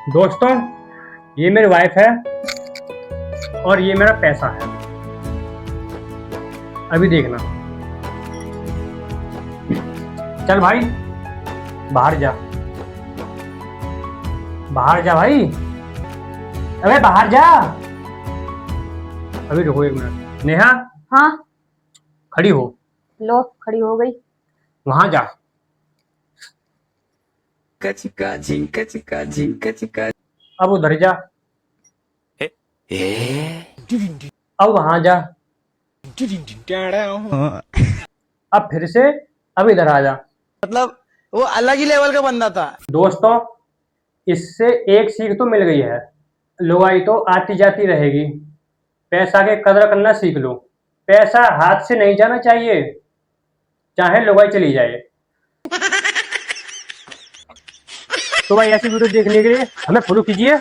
दोस्तों, ये मेरी वाइफ है और ये मेरा पैसा है। अभी देखना। चल भाई, बाहर जा। बाहर जा भाई। अबे बाहर जा। अभी रुको 1 मिनट। नेहा, हाँ, खड़ी हो। लो खड़ी हो गई। वहां जा। चिका झिंका चिका झिंका चिका। अब उधर जा। अब वहां जा। अब फिर से अब इधर आ जा। मतलब वो अलग ही लेवल का बंदा था। दोस्तों, इससे एक सीख तो मिल गई है। लुगाई तो आती जाती रहेगी। पैसा के कदर करना सीख लो। पैसा हाथ से नहीं जाना चाहिए, चाहे लुगाई चली जाए। तो भाई, ऐसी वीडियो देखने के लिए हमें फॉलो कीजिए।